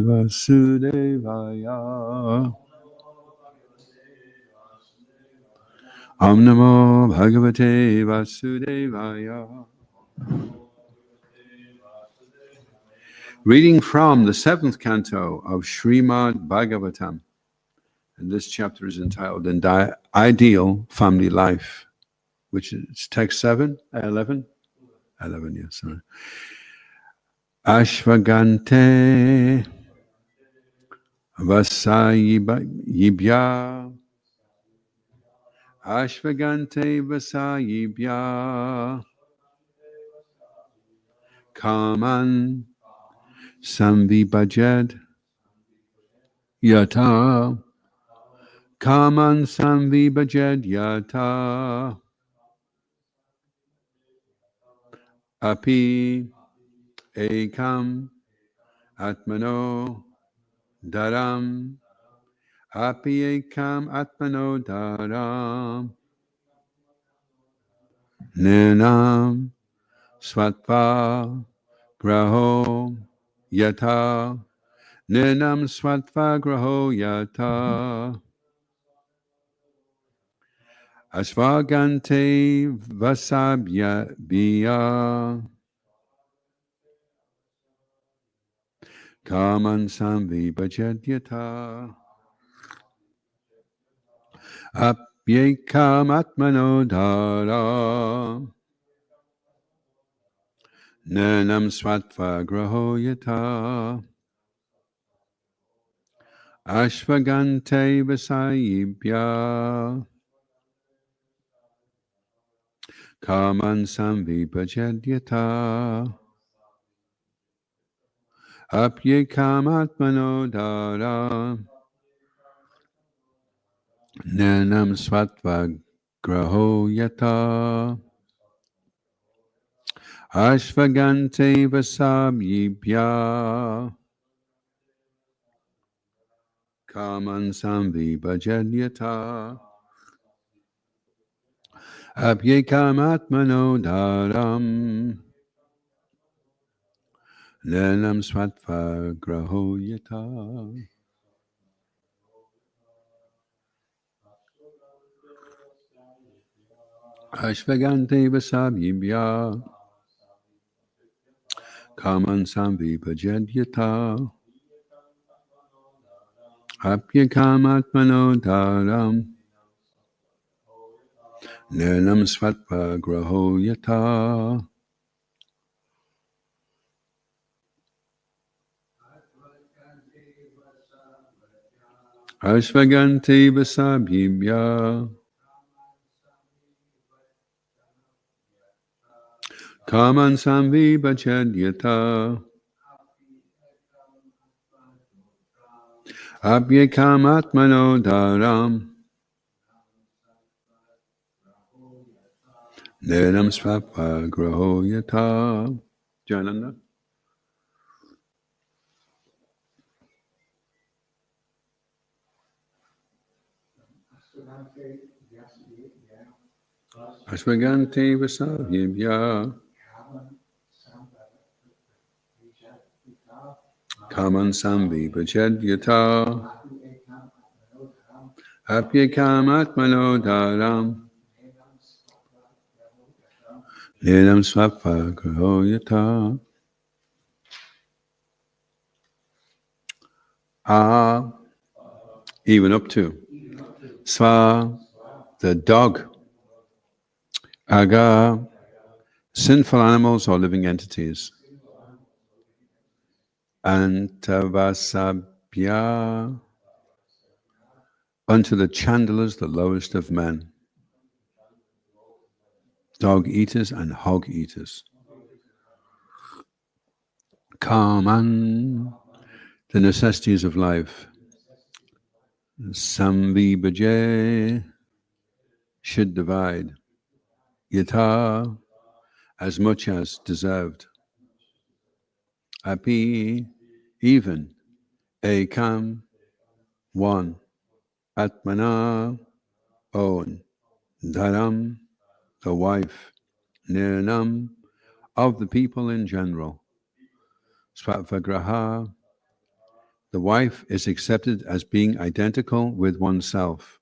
Vasudevaya. Om Namo Bhagavate Vasudevaya. Reading from the 7th canto of Srimad Bhagavatam. And this chapter is entitled Ideal Family Life, which is text 11, yes, sorry. Ashvagante Vasayibya Ashvagante Vasayibya Kaman Samvibhajed Yata Kaman Samvibhajed Yata Api Ekam Atmano Dharam Api Ekam Atmano Dharam Nenam Svatva Graho Yata Nenam Svatva Graho Yata Ashvagante Vasabhya Biya Kaman Samvibhajadyata Apyekam Atmanodhara Nanam Svatva Graho Yata Ashvagante Vasayibhya Kaman Samvibhajadyata Apyekam Atmanodhara Nanam Svatva Graho Yata Ashvagante Vasabhibhya Kaman Samvibhajadyata Apyekam Atmanodharam Nanam Svatva Graho Yata Ashvagante Vasabhibhya Kaman Samvibhajadyata Apyekam Atmanodharam Nanam Svatva Graho Yata Ashvagante Vasabhibhya Kaman Samvibhajadyata Apyekam Atmanodharam Nanam Svatva Graho Yata. Jananda. Ashvagante Vasabhibhya Kaman Samvibhajadyata Apyekam Atmanodharam Nanam Svatva Graho Yata. Even up to. Sva, the dog. Aga, sinful animals or living entities. Antavasabhya, unto the Chandalas, the lowest of men. Dog eaters and hog eaters. Kaman, the necessities of life. Samvibhaje, should divide. Yata, as much as deserved. Api, even. Ekam, one. Atmana, own. Dharam, the wife. Nirnam, of the people in general. Svatvagraha, the wife is accepted as being identical with oneself.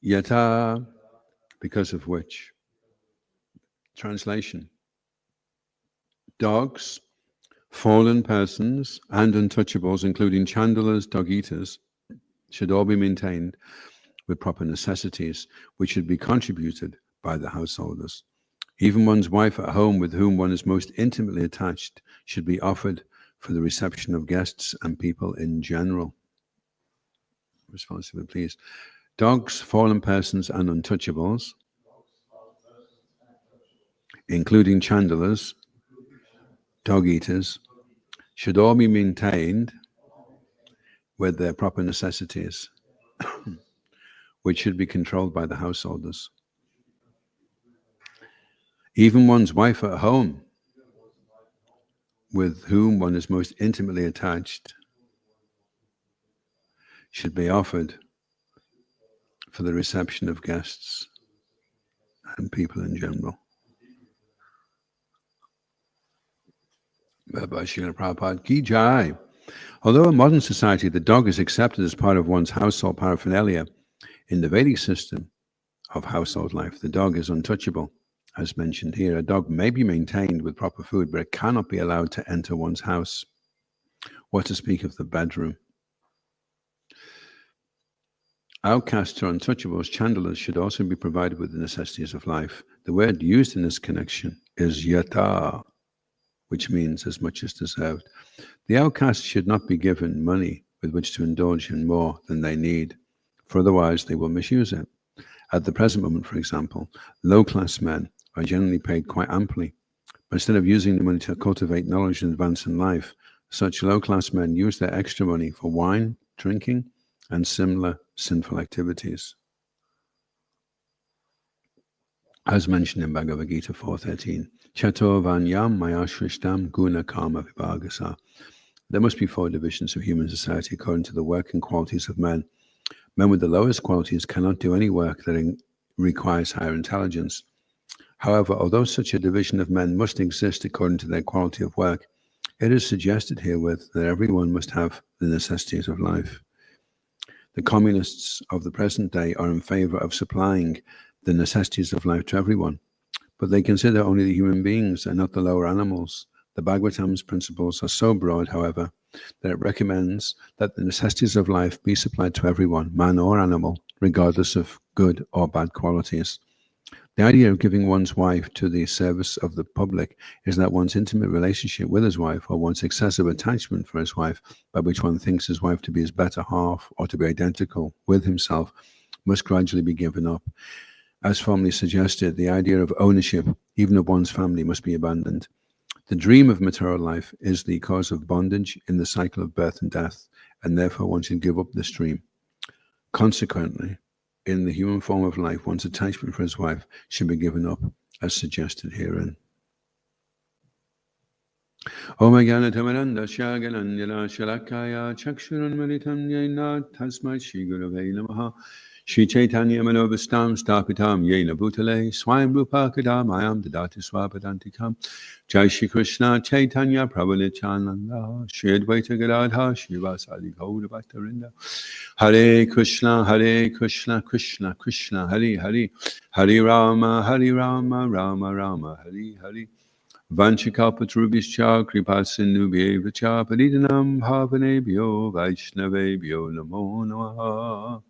Yata, because of which. Translation. Dogs, fallen persons, and untouchables, including chandalas, dog-eaters, should all be maintained with proper necessities, which should be contributed by the householders. Even one's wife at home, with whom one is most intimately attached, should be offered for the reception of guests and people in general. Responsibly, please. Dogs, fallen persons, and untouchables, including chandalas, dog-eaters, should all be maintained with their proper necessities, which should be controlled by the householders. Even one's wife at home, with whom one is most intimately attached, should be offered for the reception of guests and people in general. Baba Srila Prabhupada Ki Jai. Although in modern society the dog is accepted as part of one's household paraphernalia, in the Vedic system of household life, the dog is untouchable. As mentioned here, a dog may be maintained with proper food, but it cannot be allowed to enter one's house. What to speak of the bedroom? Outcasts or untouchables, chandalas, should also be provided with the necessities of life. The word used in this connection is yata, which means as much as deserved. The outcasts should not be given money with which to indulge in more than they need, for otherwise they will misuse it. At the present moment, for example, low-class men are generally paid quite amply, but instead of using the money to cultivate knowledge and advance in life, such low-class men use their extra money for wine, drinking, and similar sinful activities. As mentioned in Bhagavad Gita 4.13, Chato Vanyam Maya Shrishtam Guna Karma Vibhagasa. There must be 4 divisions of human society according to the working qualities of men. Men with the lowest qualities cannot do any work that requires higher intelligence. However, although such a division of men must exist according to their quality of work, it is suggested herewith that everyone must have the necessities of life. The communists of the present day are in favor of supplying the necessities of life to everyone, but they consider only the human beings and not the lower animals. The Bhagavatam's principles are so broad, however, that it recommends that the necessities of life be supplied to everyone, man or animal, regardless of good or bad qualities. The idea of giving one's wife to the service of the public is that one's intimate relationship with his wife, or one's excessive attachment for his wife, by which one thinks his wife to be his better half or to be identical with himself, must gradually be given up. As formerly suggested, the idea of ownership, even of one's family, must be abandoned. The dream of material life is the cause of bondage in the cycle of birth and death, and therefore one should give up this dream. Consequently, in the human form of life, one's attachment for his wife should be given up, as suggested herein. Om Jnana Tamaranda Shagananjana Shalakaya Chakshurun Militam Yena Tasmai Shri Gurave Namaha Shri Chaitanya Manovistam Stapitam Yena Bhutale Swayam Rupa Kadamayam Dadati Swapadantikam Jai Shri Krishna Chaitanya Prabhu Nityananda Shri Advaita Gadadha Shri Vasadi Gaura Bhattarinda Hare Krishna Krishna Krishna Hare Hare Hare Rama Rama Rama Hare Hare Vanchikapatrubhischa Kripasindubhyevacha Paridanam Bhavanebhyo Vaishnavebhyo Namo Namaha.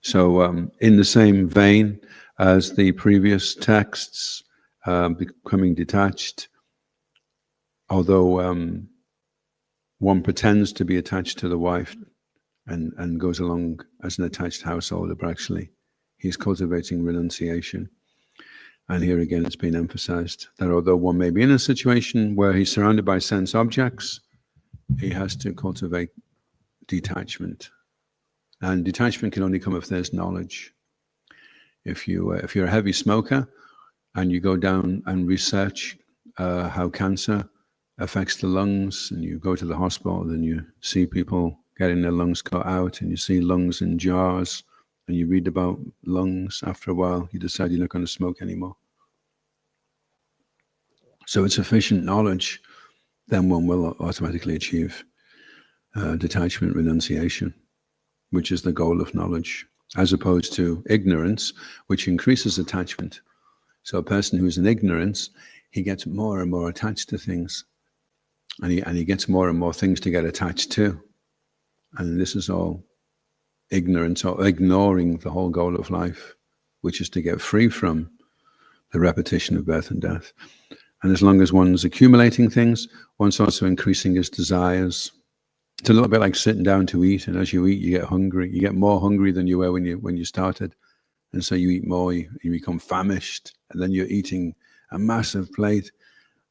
So in the same vein as the previous texts, becoming detached, although one pretends to be attached to the wife and goes along as an attached householder, but actually he's cultivating renunciation. And here again it's been emphasized that although one may be in a situation where he's surrounded by sense objects, he has to cultivate detachment. And detachment can only come if there's knowledge. If you're a heavy smoker and you go down and research how cancer affects the lungs, and you go to the hospital and you see people getting their lungs cut out, and you see lungs in jars, and you read about lungs, after a while you decide you're not going to smoke anymore. So it's sufficient knowledge then one will automatically achieve detachment, renunciation, which is the goal of knowledge, as opposed to ignorance, which increases attachment. So a person who's in ignorance, he gets more and more attached to things, and he gets more and more things to get attached to. And this is all ignorance, or ignoring the whole goal of life, which is to get free from the repetition of birth and death. And as long as one's accumulating things, one's also increasing his desires. It's a little bit like sitting down to eat, and as you eat, you get hungry. You get more hungry than you were when you started, and so you eat more. You become famished, and then you're eating a massive plate,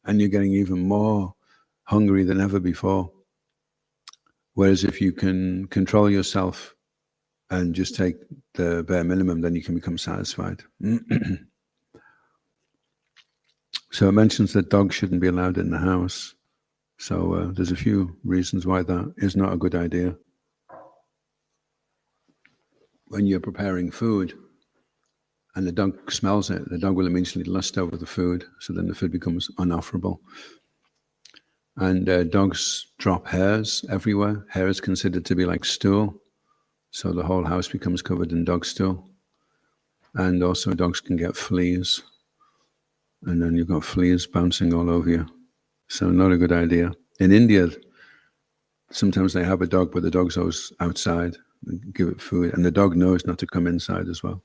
and you're getting even more hungry than ever before. Whereas if you can control yourself and just take the bare minimum, then you can become satisfied. So it mentions that dogs shouldn't be allowed in the house. So there's a few reasons why that is not a good idea. When you're preparing food and the dog smells it, the dog will immediately lust over the food, so then the food becomes unofferable. And dogs drop hairs everywhere. Hair is considered to be like stool, so the whole house becomes covered in dog stool. And also dogs can get fleas, and then you've got fleas bouncing all over you. So not a good idea. In India, sometimes they have a dog, but the dog's always outside. They give it food, and the dog knows not to come inside as well.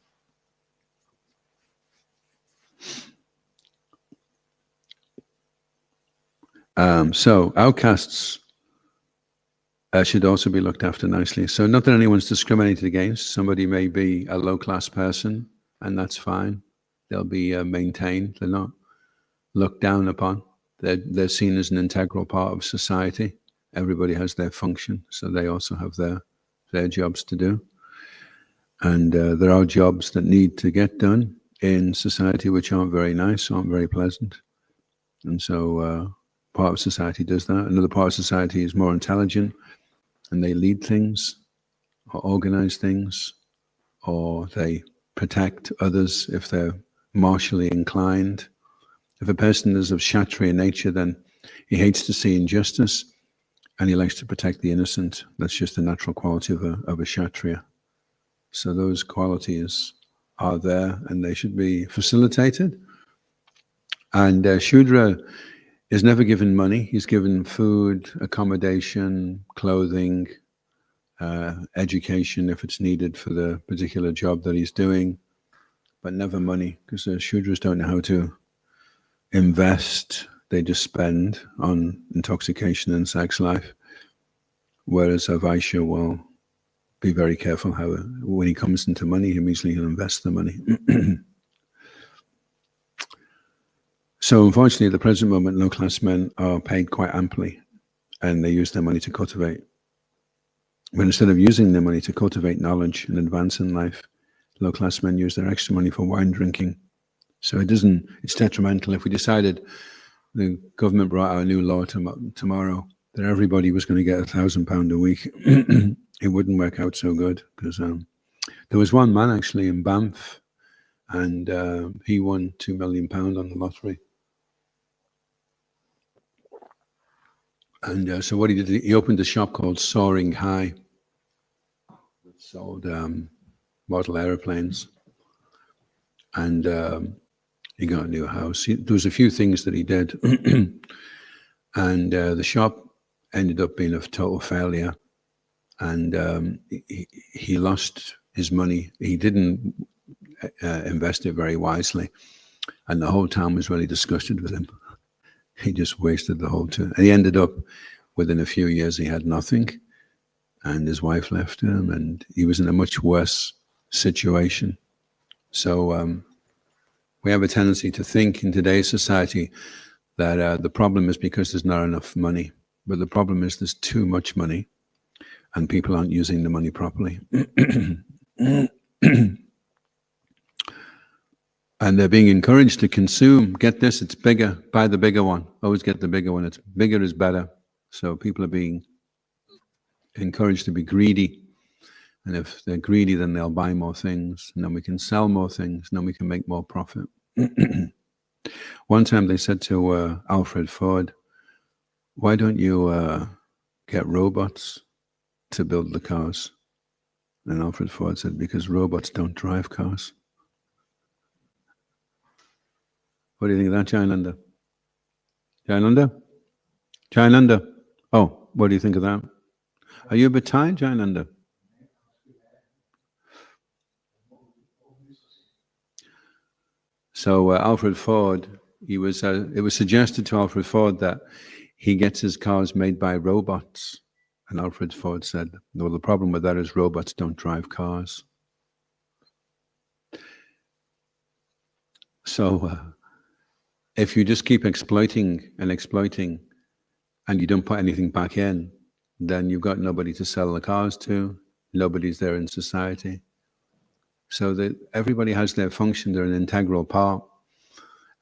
So outcasts should also be looked after nicely. So not that anyone's discriminated against. Somebody may be a low-class person, and that's fine. They'll be maintained. They're not looked down upon. They're seen as an integral part of society. Everybody has their function, so they also have their jobs to do. And there are jobs that need to get done in society which aren't very nice, aren't very pleasant. And so part of society does that. Another part of society is more intelligent, and they lead things, or organize things, or they protect others if they're martially inclined. If a person is of Kshatriya nature, then he hates to see injustice, and he likes to protect the innocent. That's just the natural quality of a Kshatriya. So those qualities are there, and they should be facilitated. And Shudra is never given money. He's given food, accommodation, clothing, education if it's needed for the particular job that he's doing, but never money, because the Shudras don't know how to invest. They just spend on intoxication and sex life, whereas a Vaishya will be very careful how, when he comes into money, he immediately will invest the money. So unfortunately, at the present moment, low-class men are paid quite amply, and they use their money to cultivate. But instead of using their money to cultivate knowledge and advance in life, low-class men use their extra money for wine drinking. So it's detrimental. If we decided the government brought out a new law tomorrow that everybody was going to get £1,000 a week, it wouldn't work out so good, because there was one man actually in Banff, and he won £2 million on the lottery. And so what he did, he opened a shop called Soaring High. It sold model airplanes. And he got a new house. There was a few things that he did. And the shop ended up being a total failure. And he lost his money. He didn't invest it very wisely. And the whole town was really disgusted with him. He just wasted the whole time. And he ended up, within a few years, he had nothing. And his wife left him, and he was in a much worse situation. So we have a tendency to think in today's society that the problem is because there's not enough money. But the problem is there's too much money, and people aren't using the money properly. And they're being encouraged to consume. Get this, it's bigger. Buy the bigger one. Always get the bigger one. It's bigger is better. So people are being encouraged to be greedy. And if they're greedy, then they'll buy more things. And then we can sell more things. And then we can make more profit. One time they said to Alfred Ford, why don't you get robots to build the cars? And Alfred Ford said, because robots don't drive cars. What do you think of that, Jainanda? Jainanda? Jainanda? Oh, what do you think of that? Are you a bit tired, Jainanda? So Alfred Ford, it was suggested to Alfred Ford that he gets his cars made by robots. And Alfred Ford said, no, the problem with that is robots don't drive cars. So if you just keep exploiting and you don't put anything back in, then you've got nobody to sell the cars to, nobody's there in society. So that everybody has their function, they're an integral part.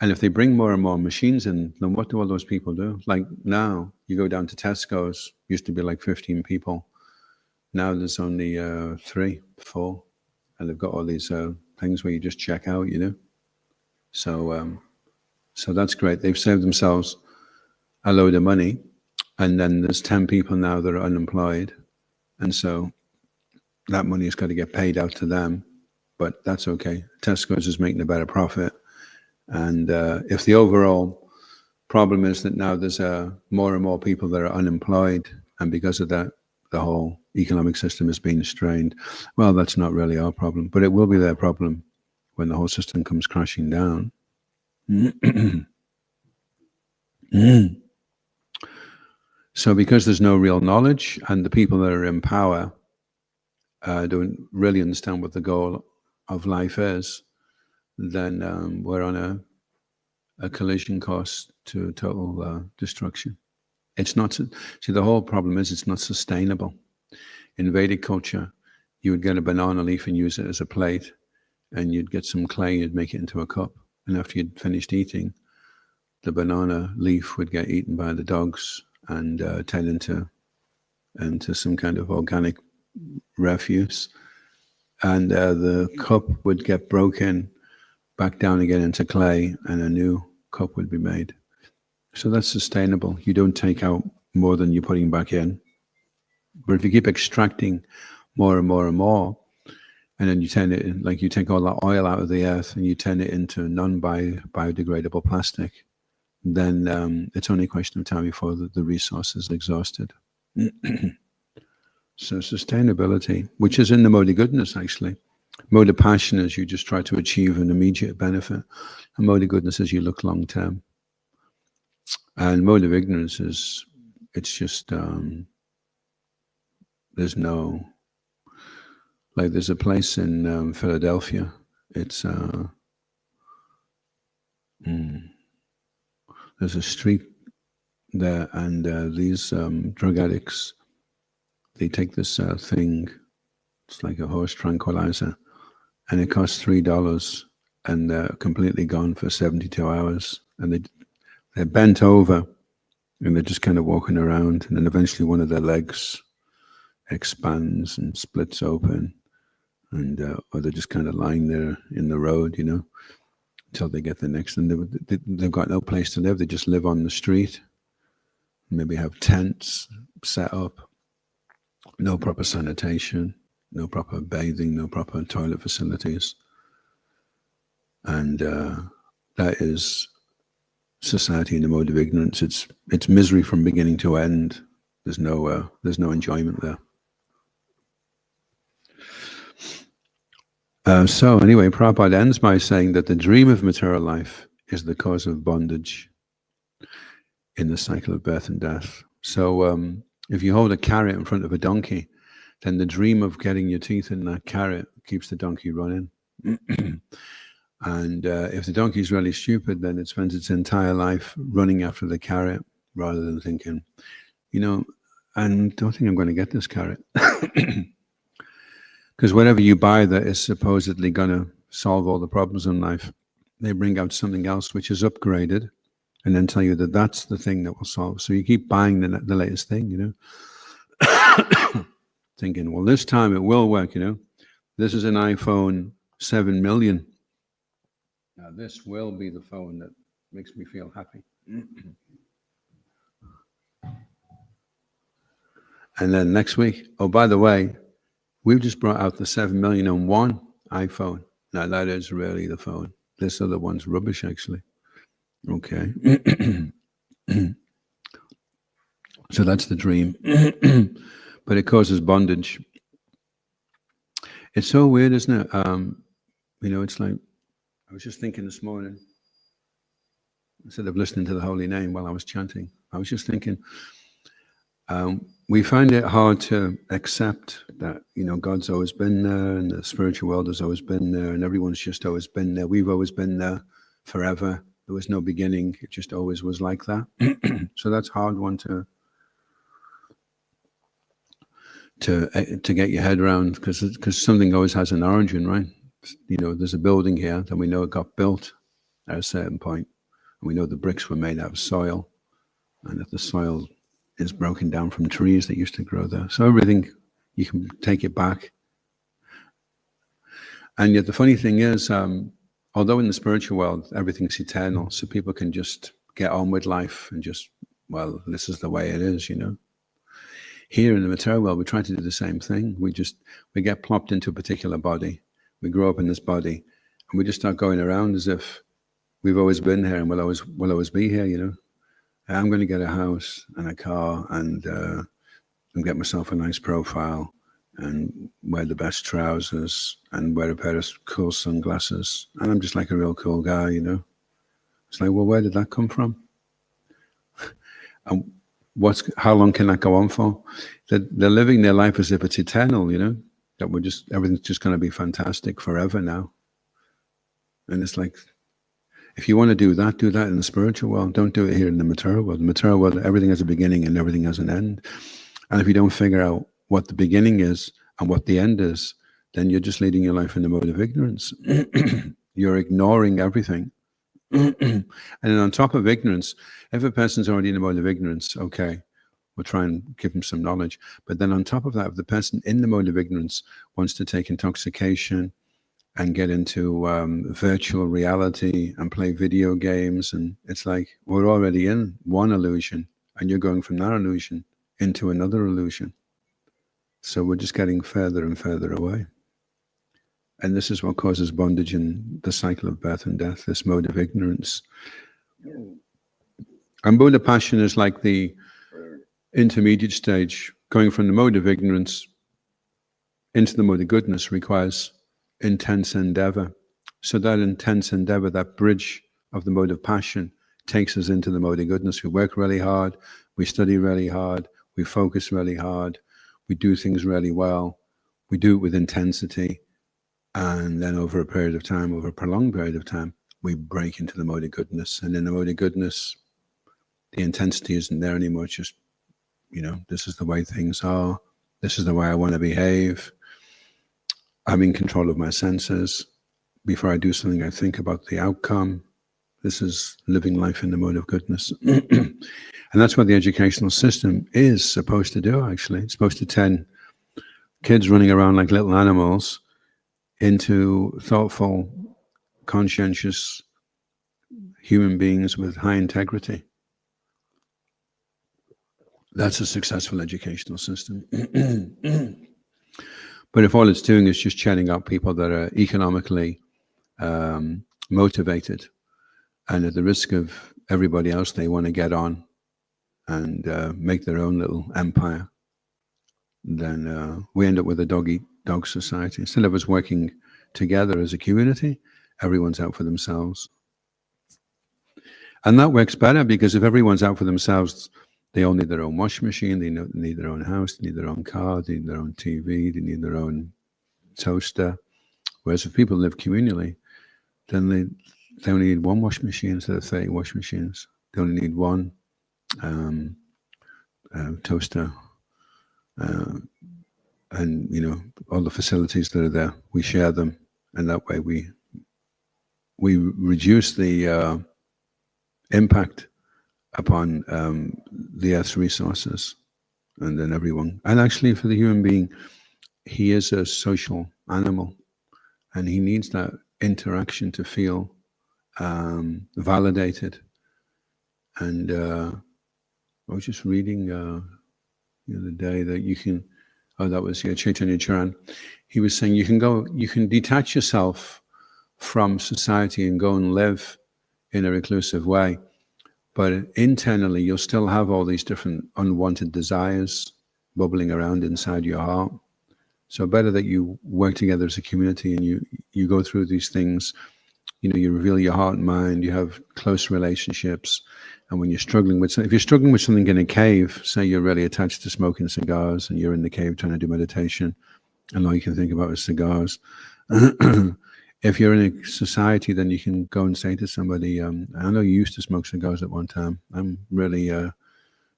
And if they bring more and more machines in, then what do all those people do? Like now, you go down to Tesco's, used to be like 15 people. Now there's only 3, 4, and they've got all these things where you just check out, you know. So that's great. They've saved themselves a load of money, and then there's 10 people now that are unemployed, and so that money has got to get paid out to them, but that's okay. Tesco's is making a better profit, and if the overall problem is that now there's more and more people that are unemployed, and because of that, the whole economic system is being strained, well, that's not really our problem, but it will be their problem when the whole system comes crashing down. So because there's no real knowledge, and the people that are in power don't really understand what the goal of life is, then we're on a collision course to total destruction. It's not, see, the whole problem is it's not sustainable. In Vedic culture, you would get a banana leaf and use it as a plate, and you'd get some clay, you'd make it into a cup, and after you'd finished eating, the banana leaf would get eaten by the dogs and turn into some kind of organic refuse, and the cup would get broken back down again into clay, and a new cup would be made. So that's sustainable. You don't take out more than you're putting back in. But if you keep extracting more and more and more, and then you turn it in, like you take all that oil out of the earth and you turn it into non-biodegradable plastic, then it's only a question of time before the resource is exhausted. So sustainability, which is in the mode of goodness, actually. Mode of passion is you just try to achieve an immediate benefit. And mode of goodness is you look long term. And mode of ignorance is, it's just, there's no, like there's a place in Philadelphia, it's, there's a street there, and these drug addicts, they take this thing, it's like a horse tranquilizer, and it costs $3, and they're completely gone for 72 hours, and they're bent over, and they're just kind of walking around, and then eventually one of their legs expands and splits open, and or they're just kind of lying there in the road, you know, until they get the next, and they've got no place to live. They just live on the street, maybe have tents set up, no proper sanitation, no proper bathing, no proper toilet facilities, and that is society in the mode of ignorance. It's misery from beginning to end. There's no enjoyment there. So anyway, Prabhupada ends by saying that the dream of material life is the cause of bondage in the cycle of birth and death. So if you hold a carrot in front of a donkey, then the dream of getting your teeth in that carrot keeps the donkey running. And if the donkey is really stupid, then it spends its entire life running after the carrot rather than thinking, you know, I don't think I'm going to get this carrot. Because whatever you buy that is supposedly going to solve all the problems in life, they bring out something else which is upgraded and then tell you that that's the thing that will solve. So you keep buying the latest thing, you know, thinking, well, this time it will work, you know. This is an iPhone 7 million. Now this will be the phone that makes me feel happy. And then next week, oh, by the way, we've just brought out the 7,000,001 iPhone. Now that is really the phone. This other one's rubbish, actually. Okay. So that's the dream. But it causes bondage. It's so weird, isn't it? It's like, I was just thinking this morning, instead of listening to the holy name while I was chanting, I was just thinking, we find it hard to accept that, God's always been there and the spiritual world has always been there and everyone's just always been there. We've always been there forever. There was no beginning. It just always was like that. So that's a hard one to get your head around, because something always has an origin, right? There's a building here that we know it got built at a certain point, and we know the bricks were made out of soil, and that the soil is broken down from trees that used to grow there. So everything, you can take it back. And yet the funny thing is, although in the spiritual world everything's eternal, so people can just get on with life and just, well, this is the way it is, Here in the material world, we try to do the same thing. We get plopped into a particular body. We grow up in this body, and we just start going around as if we've always been here and we'll always be here. I'm going to get a house and a car and get myself a nice profile and wear the best trousers and wear a pair of cool sunglasses. And I'm just like a real cool guy, It's like, well, where did that come from? And how long can that go on for? They're living their life as if it's eternal, that everything's just going to be fantastic forever now. And it's like, if you want to do that in the spiritual world. Don't do it here in the material world. The material world, everything has a beginning and everything has an end. And if you don't figure out what the beginning is and what the end is, then you're just leading your life in the mode of ignorance. You're ignoring everything. And then on top of ignorance, if a person's already in the mode of ignorance, okay, we'll try and give them some knowledge. But then on top of that, if the person in the mode of ignorance wants to take intoxication and get into virtual reality and play video games, and it's like, we're already in one illusion and you're going from that illusion into another illusion. So we're just getting further and further away. And this is what causes bondage in the cycle of birth and death, this mode of ignorance. And Buddha passion is like the intermediate stage. Going from the mode of ignorance into the mode of goodness requires intense endeavor. So that intense endeavor, that bridge of the mode of passion, takes us into the mode of goodness. We work really hard, we study really hard, we focus really hard, we do things really well, we do it with intensity. And then over a period of time, over a prolonged period of time, we break into the mode of goodness. And in the mode of goodness, the intensity isn't there anymore. It's just, this is the way things are. This is the way I want to behave. I'm in control of my senses. Before I do something, I think about the outcome. This is living life in the mode of goodness. And that's what the educational system is supposed to do, actually. It's supposed to turn kids running around like little animals into thoughtful, conscientious human beings with high integrity. That's a successful educational system. But if all it's doing is just churning out people that are economically motivated, and at the risk of everybody else, they want to get on and make their own little empire, then we end up with a dog-eat-dog society. Instead of us working together as a community, everyone's out for themselves. And that works better, because if everyone's out for themselves, they all need their own washing machine, they need their own house, they need their own car, they need their own TV, they need their own toaster. Whereas if people live communally, then they only need one washing machine instead of 30 washing machines. They only need one toaster. And all the facilities that are there, we share them, and that way we reduce the impact upon the Earth's resources, and then everyone. And actually, for the human being, he is a social animal, and he needs that interaction to feel validated. And I was just reading the other day that you can. Oh, that was Chaitanya Charan. He was saying you can detach yourself from society and go and live in a reclusive way, but internally you'll still have all these different unwanted desires bubbling around inside your heart. So better that you work together as a community and you go through these things. You reveal your heart and mind, you have close relationships. And when if you're struggling with something in a cave, say you're really attached to smoking cigars and you're in the cave trying to do meditation and all you can think about is cigars. If you're in a society, then you can go and say to somebody, I know you used to smoke cigars at one time. I'm really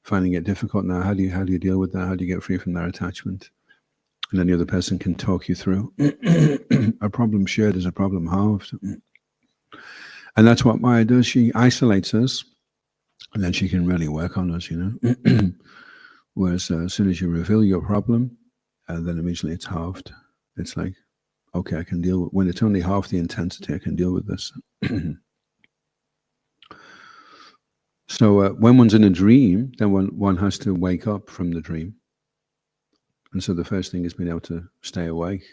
finding it difficult now. How do you deal with that? How do you get free from that attachment? And then the other person can talk you through. A problem shared is a problem halved. And that's what Maya does. She isolates us, and then she can really work on us, Whereas as soon as you reveal your problem, then immediately it's halved. It's like, okay, I can deal with, when it's only half the intensity, I can deal with this. So when one's in a dream, then one has to wake up from the dream. And so the first thing is being able to stay awake.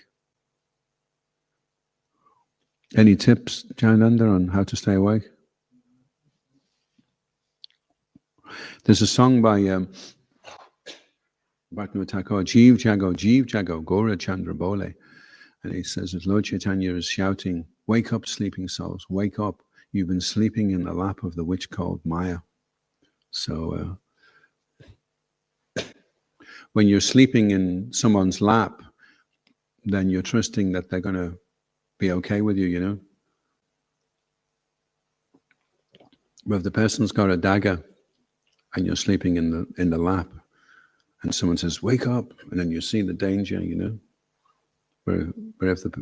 Any tips, Jananda, on how to stay awake? There's a song by Bhaktivinoda Thakur, Jeev Jago, Gora Chandra Bole. And he says, as Lord Chaitanya is shouting, wake up, sleeping souls, wake up. You've been sleeping in the lap of the witch called Maya. So when you're sleeping in someone's lap, then you're trusting that they're going to be okay with you, But if the person's got a dagger and you're sleeping in the lap, and someone says, wake up, and then you see the danger, But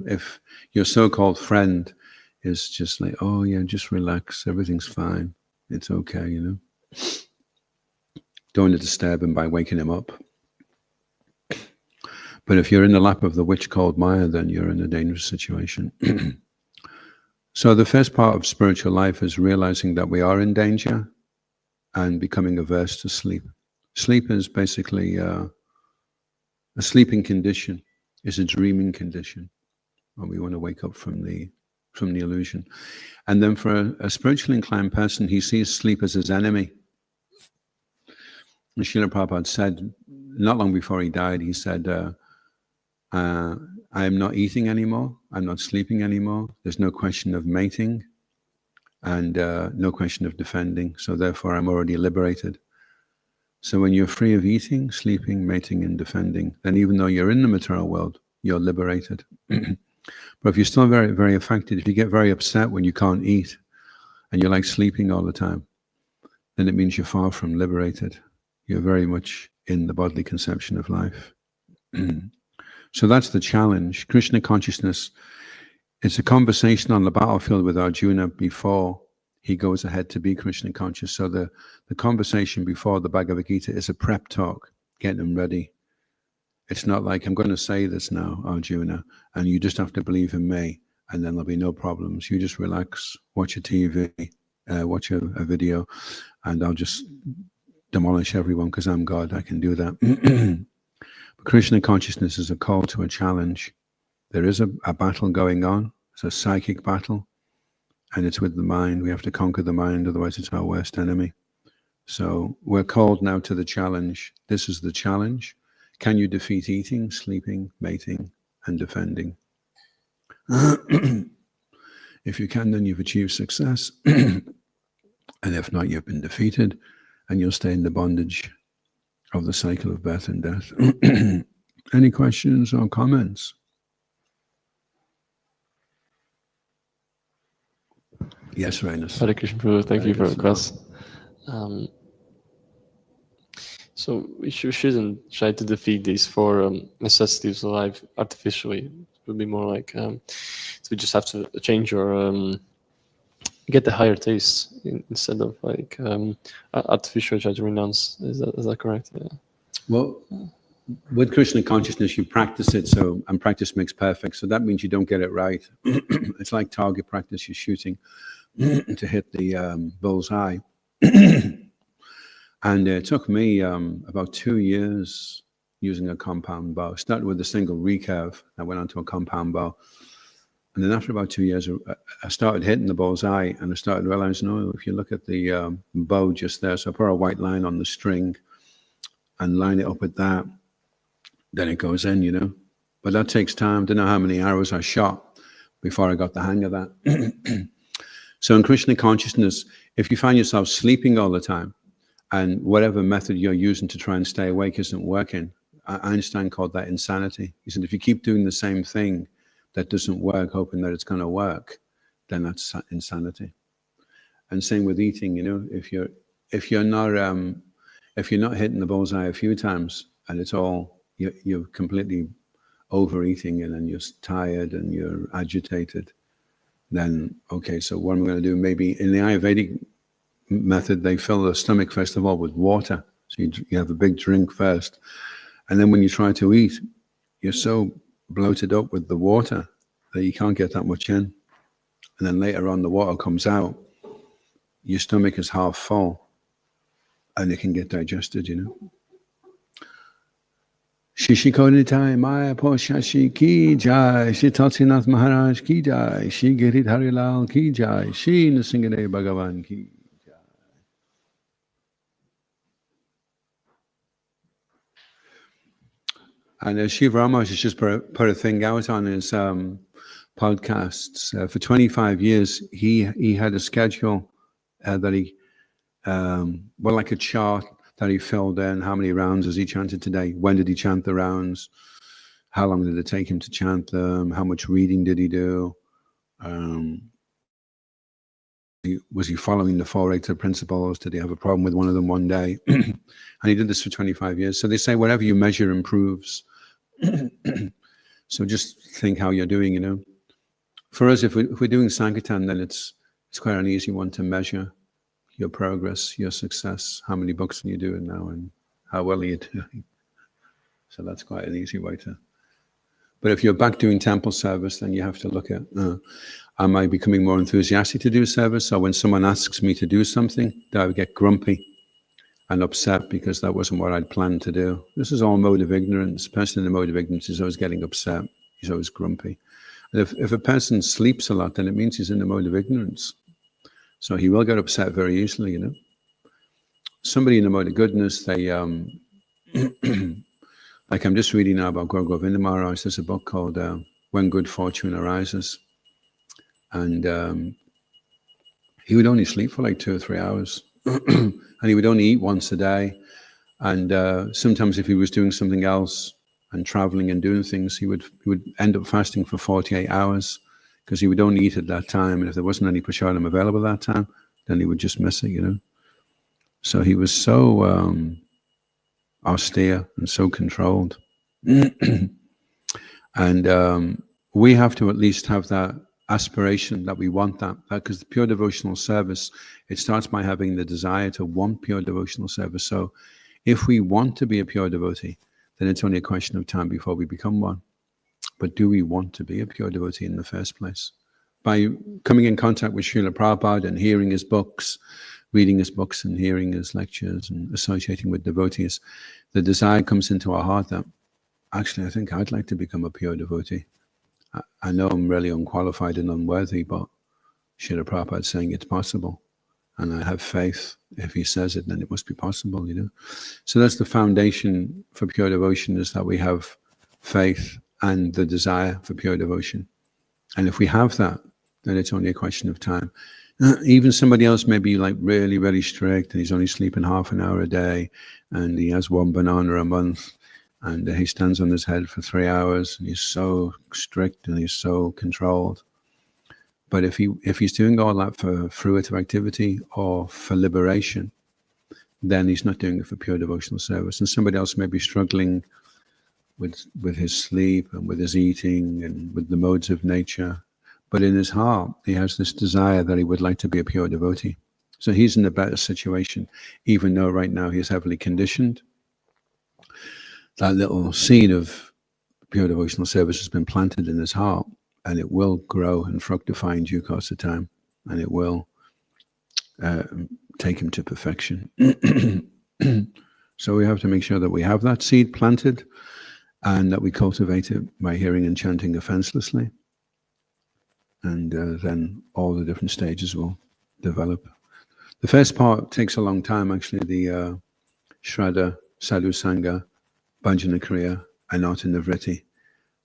if your so-called friend is just like, oh yeah, just relax, everything's fine, it's okay, Don't disturb him by waking him up. But if you're in the lap of the witch called Maya, then you're in a dangerous situation. So the first part of spiritual life is realizing that we are in danger and becoming averse to sleep. Sleep is basically a sleeping condition. Is a dreaming condition, when we want to wake up from the illusion. And then for a spiritually inclined person, he sees sleep as his enemy. And Srila Prabhupada said, not long before he died, he said, I am not eating anymore, I'm not sleeping anymore, there's no question of mating, and no question of defending, so therefore I'm already liberated. So when you're free of eating, sleeping, mating, and defending, then even though you're in the material world, you're liberated. But if you're still very, very affected, if you get very upset when you can't eat, and you're like sleeping all the time, then it means you're far from liberated. You're very much in the bodily conception of life. So that's the challenge. Krishna consciousness, it's a conversation on the battlefield with Arjuna before he goes ahead to be Krishna conscious. So the conversation before the Bhagavad Gita is a prep talk, getting him ready. It's not like, I'm going to say this now, Arjuna, and you just have to believe in me, and then there'll be no problems. You just relax, watch a TV, watch a video, and I'll just demolish everyone because I'm God, I can do that. But Krishna consciousness is a call to a challenge. There is a battle going on. It's a psychic battle. And it's with the mind. We have to conquer the mind, otherwise it's our worst enemy. So we're called now to the challenge. This is the challenge. Can you defeat eating, sleeping, mating, and defending? If you can, then you've achieved success. And if not, you've been defeated, and you'll stay in the bondage of the cycle of birth and death. Any questions or comments? Yes, Rainas. Hare Krishna Prabhu, thank you for the class. So we shouldn't try to defeat these four necessities of life artificially. It would be more like so we just have to change or get the higher taste instead of like artificial try to renounce. Is that correct? Yeah. Well, with Krishna consciousness, you practice it, and practice makes perfect. So that means you don't get it right. It's like target practice. You're shooting to hit the bull's eye. And it took me about 2 years using a compound bow. Started with a single recurve. I went on to a compound bow. And then after about 2 years, I started hitting the bullseye, and I started realizing, oh, if you look at the bow just there, so I put a white line on the string and line it up with that, then it goes in, you know. But that takes time. Don't know how many arrows I shot before I got the hang of that. So in Krishna consciousness, if you find yourself sleeping all the time, and whatever method you're using to try and stay awake isn't working, Einstein called that insanity. He said, if you keep doing the same thing that doesn't work, hoping that it's going to work, then that's insanity. And same with eating, you know, if you're not hitting the bullseye a few times, and it's all you're completely overeating, and then you're tired and you're agitated, then okay, so what am I going to do? Maybe in the Ayurvedic method, they fill the stomach first of all with water. So you have a big drink first, and then when you try to eat, you're so bloated up with the water that you can't get that much in. And then later on, the water comes out, your stomach is half full, and it can get digested, you know. Shishikonitai Maya Poshashi Ki Jai, Shri Tatsinath Maharaj Ki Jai, Shri Girit Harilal Ki Jai, Shri Nrsimhadeva Bhagavan Ki. And Shiva Ramos has just put a thing out on his podcasts. For 25 years, he had a schedule that he, like a chart that he filled in. How many rounds has he chanted today? When did he chant the rounds? How long did it take him to chant them? How much reading did he do? Was he following the 4 Rector principles? Did he have a problem with one of them one day? And he did this for 25 years. So they say whatever you measure improves. So just think how you're doing, you know. For us, if we're doing Sankirtan, then it's quite an easy one to measure your progress, your success. How many books are you doing now, and how well are you doing? So that's quite an easy way to. But if you're back doing temple service, then you have to look at, am I becoming more enthusiastic to do service? So when someone asks me to do something, do I get grumpy and upset because that wasn't what I'd planned to do? This is all mode of ignorance. The person in the mode of ignorance is always getting upset. He's always grumpy. And if a person sleeps a lot, then it means he's in the mode of ignorance. So he will get upset very easily, you know. Somebody in the mode of goodness, they, like I'm just reading now about Guru Govinda Maharaj. There's a book called When Good Fortune Arises. And he would only sleep for like 2 or 3 hours. And he would only eat once a day. And sometimes if he was doing something else and traveling and doing things, he would end up fasting for 48 hours because he would only eat at that time. And if there wasn't any prasadam available that time, then he would just miss it, you know. So he was so austere and so controlled. And we have to at least have that aspiration that we want that, because the pure devotional service, it starts by having the desire to want pure devotional service. So if we want to be a pure devotee, then it's only a question of time before we become one. But do we want to be a pure devotee in the first place? By coming in contact with Srila Prabhupada and hearing his books, reading his books and hearing his lectures and associating with devotees, the desire comes into our heart that, actually, I think I'd like to become a pure devotee. I know I'm really unqualified and unworthy, but Srila Prabhupada is saying it's possible. And I have faith. If he says it, then it must be possible, you know. So that's the foundation for pure devotion, is that we have faith and the desire for pure devotion. And if we have that, then it's only a question of time. Even somebody else may be like really, really strict, and he's only sleeping half an hour a day, and he has 1 banana a month, and he stands on his head for 3 hours, and he's so strict and he's so controlled. But if he's doing all that for fruitive activity or for liberation, then he's not doing it for pure devotional service. And somebody else may be struggling with his sleep and with his eating and with the modes of nature. But in his heart, he has this desire that he would like to be a pure devotee. So he's in a better situation, even though right now he's heavily conditioned. That little seed of pure devotional service has been planted in his heart, and it will grow and fructify in due course of time, and it will take him to perfection. So we have to make sure that we have that seed planted and that we cultivate it by hearing and chanting offenselessly. And then all the different stages will develop. The first part takes a long time, actually, the Shraddha, Sadhu Sangha, Bhajana Kriya, and Artha Nivritti.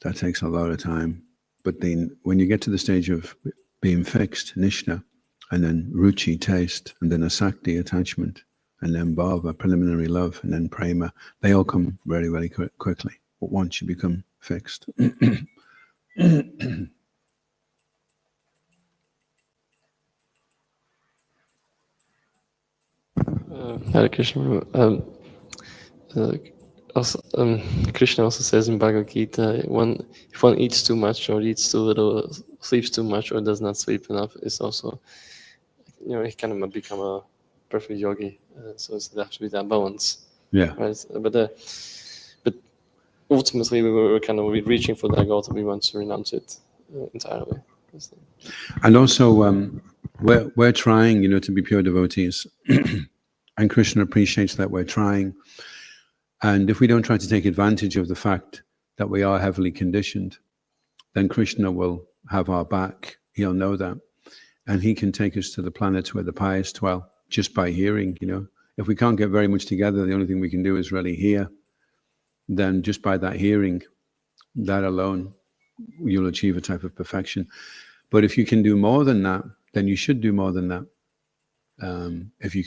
That takes a lot of time. But then when you get to the stage of being fixed, Nishta, and then Ruchi, taste, and then Asakti, attachment, and then Bhava, preliminary love, and then Prema, they all come very, very quickly. But once you become fixed. Hare Krishna. Also, Krishna also says in Bhagavad Gita, if one eats too much or eats too little, sleeps too much or does not sleep enough, it's also, he kind of become a perfect yogi. So it has to be that balance. Yeah. Right. But ultimately, we're kind of reaching for that goal that we want to renounce it entirely. And also, we're trying, to be pure devotees. And Krishna appreciates that we're trying. And if we don't try to take advantage of the fact that we are heavily conditioned, then Krishna will have our back. He'll know that. And he can take us to the planets where the pious dwell just by hearing, If we can't get very much together, the only thing we can do is really hear. Then just by that hearing, that alone, you'll achieve a type of perfection. But if you can do more than that, then you should do more than that. If you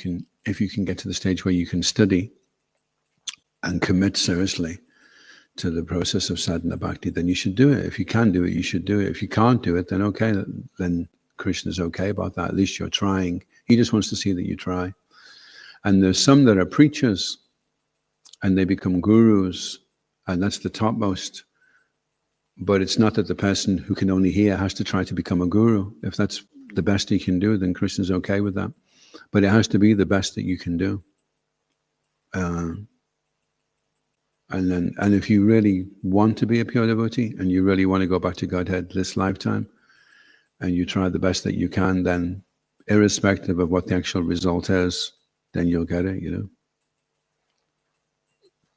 can get to the stage where you can study and commit seriously to the process of sadhana bhakti, then you should do it. If you can do it, you should do it. If you can't do it, then okay, then Krishna's okay about that. At least you're trying. He just wants to see that you try. And there's some that are preachers and they become gurus, and that's the topmost. But it's not that the person who can only hear has to try to become a guru. If that's the best he can do, then Krishna's okay with that. But it has to be the best that you can do. And if you really want to be a pure devotee and you really want to go back to Godhead this lifetime, and you try the best that you can, then irrespective of what the actual result is, then you'll get it,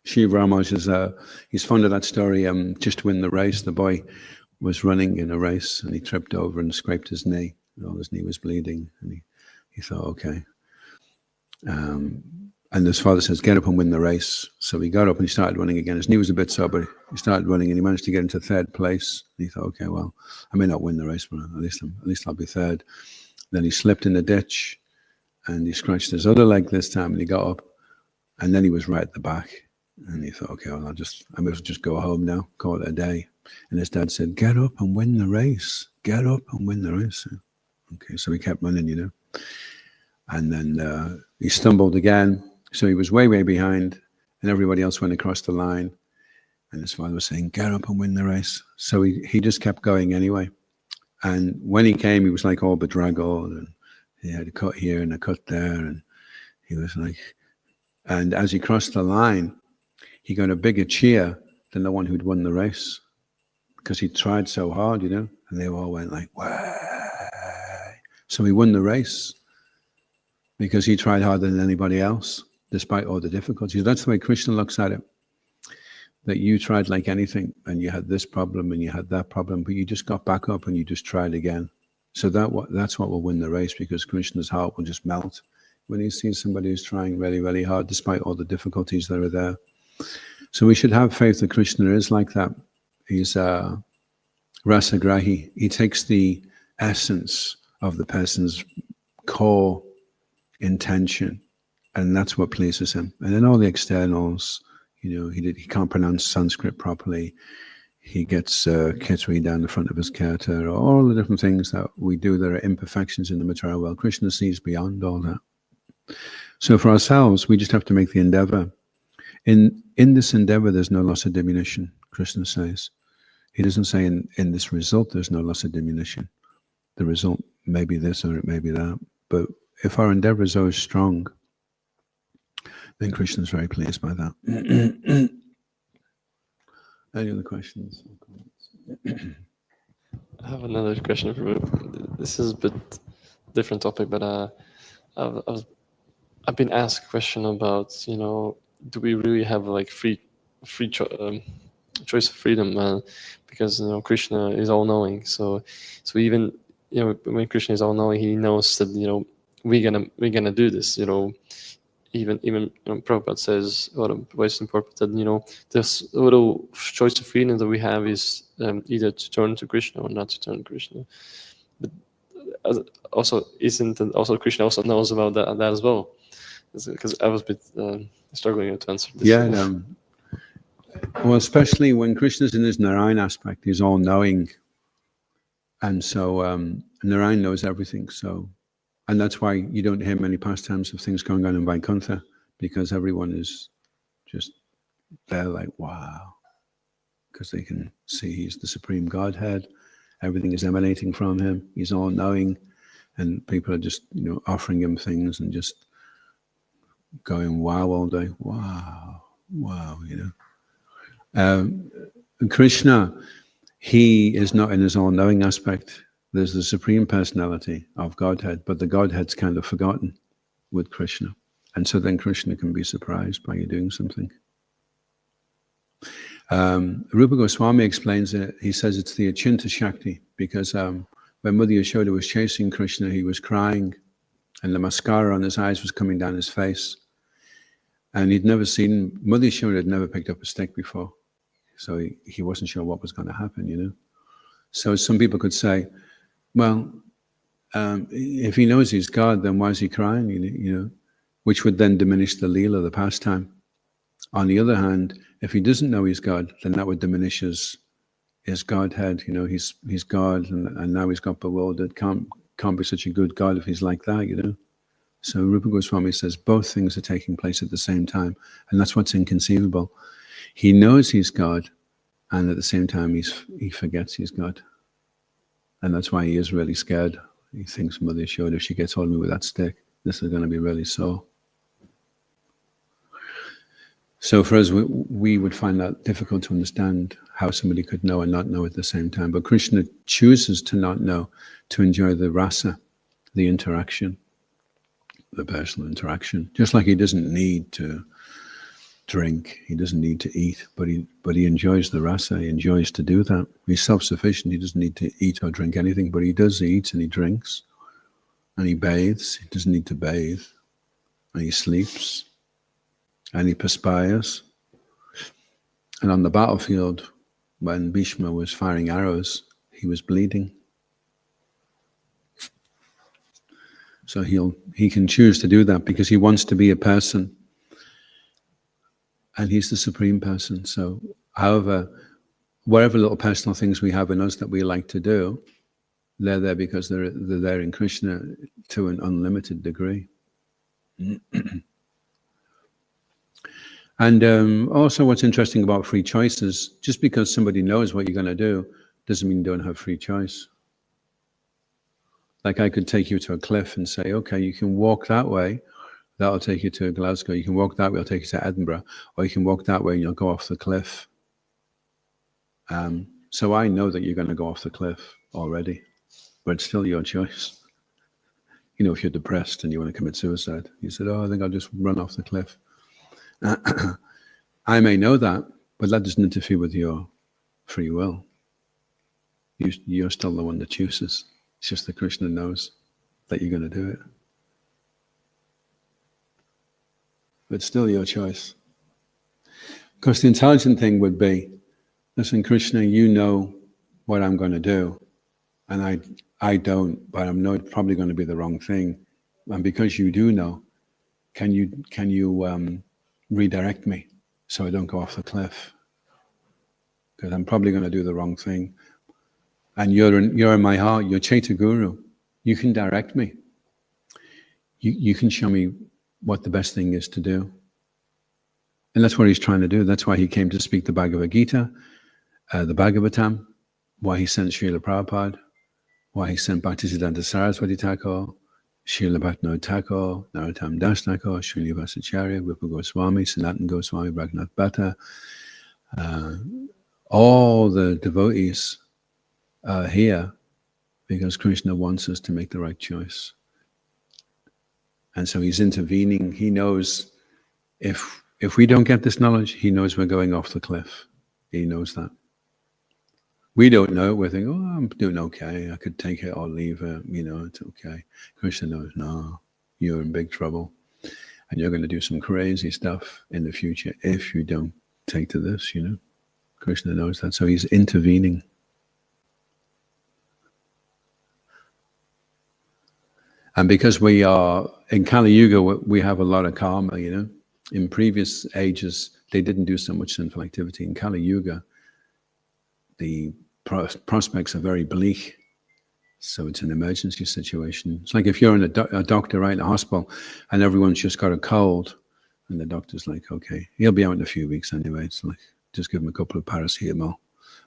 Shiv Ramanuj he's fond of that story, just to win the race. The boy was running in a race and he tripped over and scraped his knee. And his knee was bleeding. And he thought, okay. And his father says, get up and win the race. So he got up and he started running again. His knee was a bit sore, but he started running and he managed to get into third place. And he thought, okay, well, I may not win the race, but at least I'll be third. Then he slipped in the ditch and he scratched his other leg this time and he got up and then he was right at the back. And he thought, okay, well, I may as well just go home now, call it a day. And his dad said, get up and win the race. Get up and win the race. Okay, so he kept running, And then he stumbled again. So he was way, way behind, and everybody else went across the line. And his father was saying, get up and win the race. So he just kept going anyway. And when he came, he was like all bedraggled, and he had a cut here and a cut there. And he was like, and as he crossed the line, he got a bigger cheer than the one who'd won the race because he tried so hard, and they all went like, way. So he won the race because he tried harder than anybody else, despite all the difficulties. That's the way Krishna looks at it, that you tried like anything and you had this problem and you had that problem, but you just got back up and you just tried again. So that's what will win the race, because Krishna's heart will just melt when he sees somebody who's trying really, really hard, despite all the difficulties that are there. So we should have faith that Krishna is like that. He's rasagrahi. He takes the essence of the person's core intention, and that's what pleases him. And then all the externals, he can't pronounce Sanskrit properly. He gets Khitri down the front of his kirta, all the different things that we do that are imperfections in the material world. Krishna sees beyond all that. So for ourselves, we just have to make the endeavor. In this endeavor, there's no loss of diminution, Krishna says. He doesn't say in this result, there's no loss of diminution. The result may be this or it may be that. But if our endeavor is always strong, then Krishna's very pleased by that. Any other questions? I have another question for you. This is a bit different topic, but I I've been asked a question about, do we really have like free choice of freedom? Because Krishna is all knowing. So even when Krishna is all knowing, he knows that we're gonna do this. Even Prabhupada says, or Western Prabhupada, that this little choice of freedom that we have is either to turn to Krishna or not to turn to Krishna. But also Krishna also knows about that as well. Because I was a bit struggling to answer this. Yeah, well, especially when Krishna's in his Narayan aspect, he's all-knowing, and so Narayan knows everything. So, and that's why you don't hear many pastimes of things going on in Vaikuntha, because everyone is just there, like wow, because they can see he's the supreme Godhead. Everything is emanating from him. He's all-knowing, and people are just offering him things and just going wow all day. Wow. Krishna, he is not in his all-knowing aspect. There's the Supreme Personality of Godhead, but the Godhead's kind of forgotten with Krishna. And so then Krishna can be surprised by you doing something. Rupa Goswami explains it. He says it's the Achinta Shakti, because when Mother Yashoda was chasing Krishna, he was crying, and the mascara on his eyes was coming down his face. And he'd never seen, Mother Yashoda had never picked up a stick before. So he wasn't sure what was going to happen, So some people could say, well, if he knows he's God, then why is he crying, which would then diminish the Leela, the pastime. On the other hand, if he doesn't know he's God, then that would diminish his Godhead. He's God, and now he's got bewildered. Can't be such a good God if he's like that, So Rupa Goswami says both things are taking place at the same time, and that's what's inconceivable. He knows he's God, and at the same time he forgets he's God. And that's why he is really scared. He thinks Mother Yashoda, if she gets hold of me with that stick, this is going to be really sore. So for us, we would find that difficult to understand, how somebody could know and not know at the same time. But Krishna chooses to not know, to enjoy the rasa, the interaction, the personal interaction. Just like he doesn't need to drink, he doesn't need to eat, but he enjoys the rasa, he enjoys to do that. He's self-sufficient, he doesn't need to eat or drink anything, but he does eat and he drinks, and he bathes, he doesn't need to bathe, and he sleeps, and he perspires. And on the battlefield, when Bhishma was firing arrows, he was bleeding. So he can choose to do that because he wants to be a person, and he's the supreme person. So however, whatever little personal things we have in us that we like to do, they're there because they're there in Krishna to an unlimited degree. And also what's interesting about free choice is, just because somebody knows what you're going to do doesn't mean you don't have free choice. Like I could take you to a cliff and say, okay, you can walk that way, that'll take you to Glasgow. You can walk that way, it'll take you to Edinburgh. Or you can walk that way and you'll go off the cliff. So I know that you're going to go off the cliff already, but it's still your choice. If you're depressed and you want to commit suicide, you said, I think I'll just run off the cliff. I may know that, but that doesn't interfere with your free will. You're still the one that chooses. It's just that Krishna knows that you're going to do it. But it's still your choice. Because the intelligent thing would be, listen, Krishna, you know what I'm going to do, and I don't, but I know it's probably going to be the wrong thing. And because you do know, can you redirect me so I don't go off the cliff? Because I'm probably going to do the wrong thing. And you're in my heart, you're Chaitya Guru. You can direct me. You can show me what the best thing is to do. And that's what he's trying to do. That's why he came to speak the Bhagavad Gita, the Bhagavatam, why he sent Srila Prabhupada, why he sent Bhaktisiddhanta Saraswati Thakur, Srila Bhatnagar Thakur, Narottam Das Thakur, Srila Vasacharya, Rupa Goswami, Sanatana Goswami, Raghunath Bhatta. All the devotees are here because Krishna wants us to make the right choice. And so he's intervening. He knows if we don't get this knowledge, he knows we're going off the cliff. He knows that. We don't know. We're thinking, oh, I'm doing okay. I could take it or leave it. It's okay. Krishna knows, no, you're in big trouble. And you're going to do some crazy stuff in the future if you don't take to this, Krishna knows that. So he's intervening. And because we are in Kali Yuga, we have a lot of karma, In previous ages, they didn't do so much sinful activity. In Kali Yuga, the prospects are very bleak. So it's an emergency situation. It's like if you're in a doctor right in a hospital and everyone's just got a cold, and the doctor's like, okay, he'll be out in a few weeks anyway. It's like, just give him a couple of paracetamol.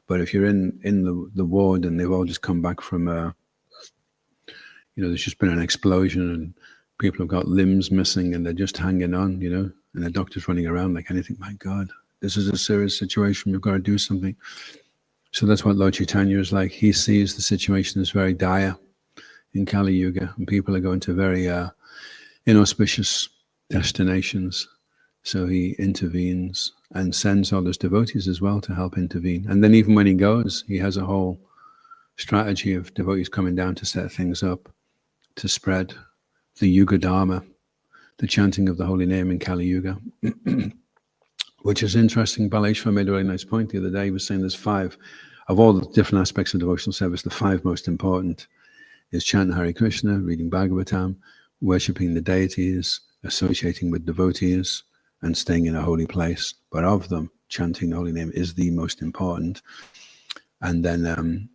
But if you're in the ward and they've all just come back from, there's just been an explosion and people have got limbs missing and they're just hanging on, and the doctor's running around like anything, my God, this is a serious situation. We've got to do something. So that's what Lord Chaitanya is like. He sees the situation as very dire in Kali Yuga, and people are going to very inauspicious destinations. So he intervenes and sends all his devotees as well to help intervene. And then even when he goes, he has a whole strategy of devotees coming down to set things up, to spread the Yuga Dharma, the chanting of the holy name in Kali Yuga. Which is interesting. Baleshwar made a really nice point the other day. He was saying there's 5 of all the different aspects of devotional service. The 5 most important is chanting Hare Krishna, reading Bhagavatam, worshipping the deities, associating with devotees, and staying in a holy place. But of them, chanting the holy name is the most important. And then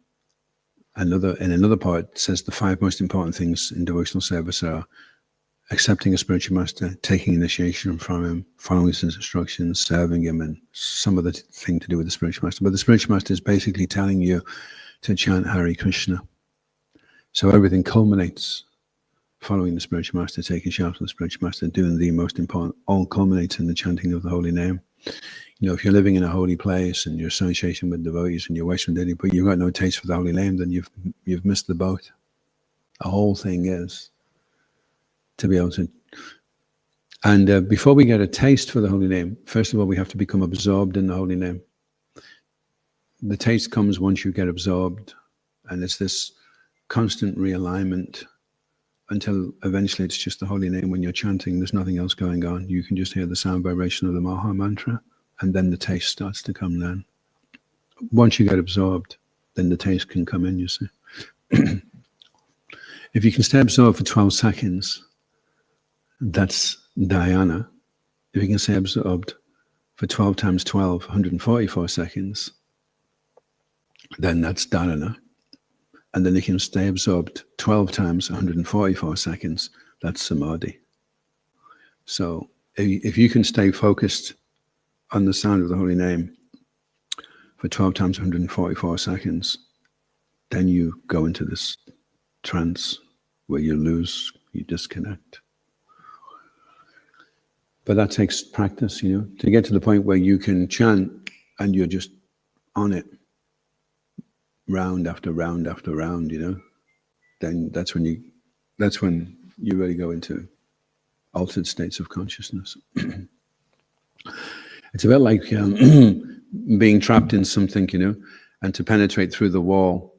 another part it says the 5 most important things in devotional service are accepting a spiritual master, taking initiation from him, following his instructions, serving him, and some other thing to do with the spiritual master. But the spiritual master is basically telling you to chant Hare Krishna. So everything culminates following the spiritual master, taking shelter from the spiritual master, doing the most important, all culminates in the chanting of the holy name. If you're living in a holy place and you're associating with devotees and you're worshiping daily, but you've got no taste for the holy name, then you've missed the boat. The whole thing is to be able to. And before we get a taste for the holy name, first of all, we have to become absorbed in the holy name. The taste comes once you get absorbed, and it's this constant realignment until eventually it's just the holy name. When you're chanting, there's nothing else going on. You can just hear the sound vibration of the Maha Mantra, and then the taste starts to come then. Once you get absorbed, then the taste can come in, you see. If you can stay absorbed for 12 seconds, that's dhyana. If you can stay absorbed for 12 times 12, 144 seconds, then that's dharana. And then you can stay absorbed 12 times 144 seconds, that's samadhi. So if you can stay focused on the sound of the holy name for 12 times 144 seconds, then you go into this trance where you disconnect. But that takes practice, to get to the point where you can chant and you're just on it, round after round after round, then that's when you really go into altered states of consciousness. It's a bit like being trapped in something, and to penetrate through the wall.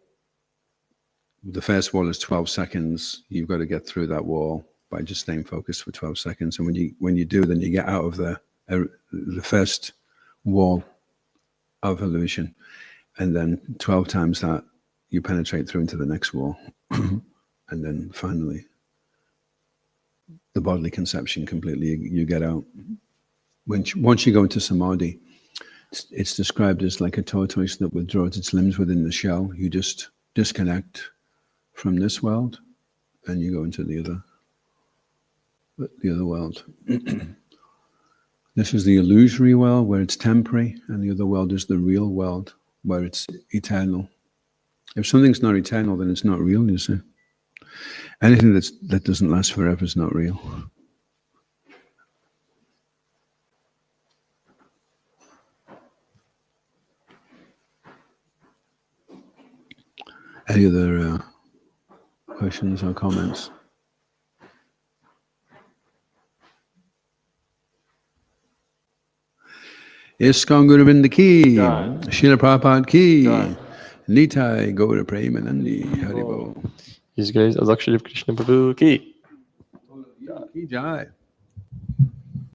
The first wall is 12 seconds. You've got to get through that wall by just staying focused for 12 seconds. And when you do, then you get out of the first wall of illusion. And then 12 times that, you penetrate through into the next wall. And then finally, the bodily conception completely, you get out. Once you go into samadhi, it's described as like a tortoise that withdraws its limbs within the shell. You just disconnect from this world and you go into the other world. This is the illusory world where it's temporary, and the other world is the real world where it's eternal. If something's not eternal, then it's not real, you see. Anything that doesn't last forever is not real. Any other questions or comments? ISKCON Guru Vrinda ki, Jai. Srila Prabhupada ki, Jai. Nitai Gaura Premanandi, Haribol. His Grace Adhoksaja Krishna Prabhu ki. Ki Jai.